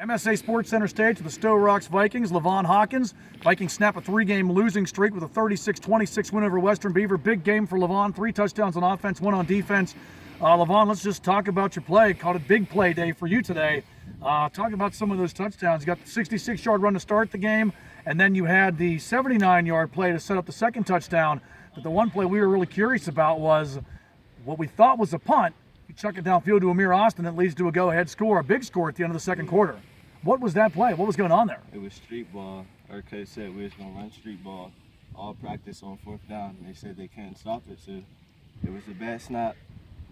MSA Sports Center stage for the Sto-Rox Vikings. LaVaughn, Hawkins. Vikings snap a three-game losing streak with a 36-26 win over Western Beaver. Big game for LaVaughn. 3 touchdowns on offense, 1 on defense. LaVaughn, let's just talk about your play. Called it big play day for you today. Talk about some of those touchdowns. You got the 66-yard run to start the game, and then you had the 79-yard play to set up the second touchdown. But the one play we were really curious about was what we thought was a punt. You chuck it downfield to Amir Austin, that leads to a go-ahead score, a big score at the end of the second quarter. What was that play? What was going on there? It was street ball. Our coach said we was going to run street ball all practice on fourth down. They said they couldn't stop it, so it was a bad snap,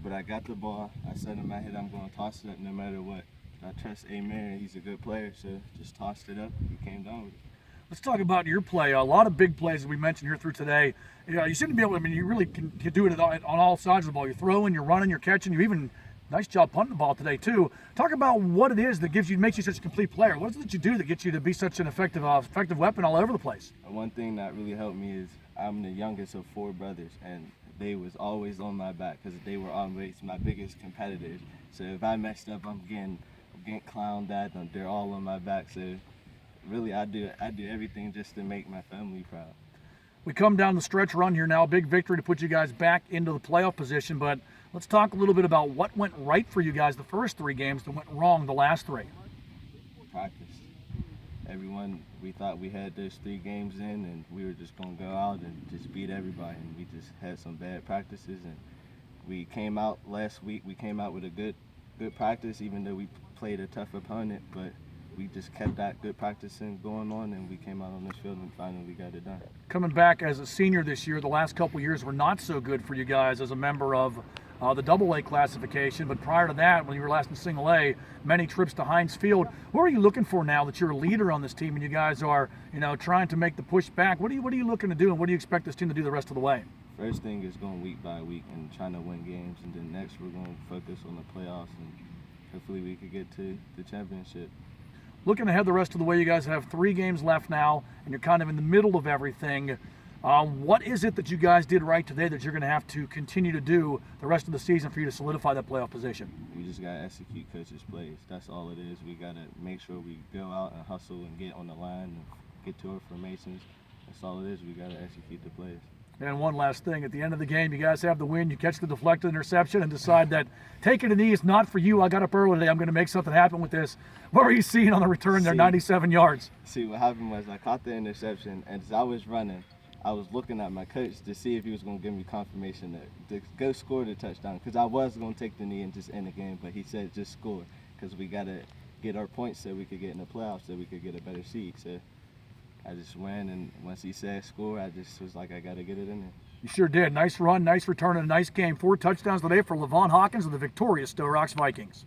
but I got the ball. I said in my head I'm going to toss it up no matter what. I trust Amir, he's a good player, so just tossed it up. He came down with it. Let's talk about your play. A lot of big plays that we mentioned here through today. You seem to be able to, you really can do it on all sides of the ball. You're throwing, you're running, you're catching, you even, nice job punting the ball today too. Talk about what it is that makes you such a complete player. What is it that you do that gets you to be such an effective weapon all over the place? One thing that really helped me is I'm the youngest of 4 brothers, and they was always on my back because they were always my biggest competitors. So if I messed up, I'm getting clowned at, and they're all on my back. So really, I do everything just to make my family proud. We come down the stretch run here now, big victory to put you guys back into the playoff position, but let's talk a little bit about what went right for you guys the first 3 games that went wrong the last 3. Practice. Everyone, we thought we had those 3 games in, and we were just going to go out and just beat everybody, and we just had some bad practices, and we came out last week, we came out with a good practice, even though we played a tough opponent, but we just kept that good practicing going on, and we came out on this field and finally got it done. Coming back as a senior this year, the last couple years were not so good for you guys as a member of the AA classification, but prior to that, when you were last in single A, many trips to Heinz Field. What are you looking for now that you're a leader on this team and you guys are, trying to make the push back? What are you looking to do, and what do you expect this team to do the rest of the way? First thing is going week by week and trying to win games, and then next we're going to focus on the playoffs, and hopefully we could get to the championship. Looking ahead the rest of the way, you guys have 3 games left now, and you're kind of in the middle of everything. What is it that you guys did right today that you're going to have to continue to do the rest of the season for you to solidify that playoff position? We just got to execute coach's plays. That's all it is. We got to make sure we go out and hustle and get on the line and get to our formations. That's all it is. We got to execute the plays. And one last thing, at the end of the game, you guys have the win, you catch the deflected interception and decide that taking a knee is not for you. I got up early today, I'm going to make something happen with this. What were you seeing on the return there, 97 yards? See, what happened was I caught the interception, and as I was running, I was looking at my coach to see if he was going to give me confirmation to go score the touchdown, because I was going to take the knee and just end the game, but he said just score, because we got to get our points so we could get in the playoffs, so we could get a better seed. So I just went, and once he said score, I just was like, I got to get it in there. You sure did. Nice run, nice return, and a nice game. 4 touchdowns today for LaVaughn, Hawkins, and the victorious Sto-Rox Vikings.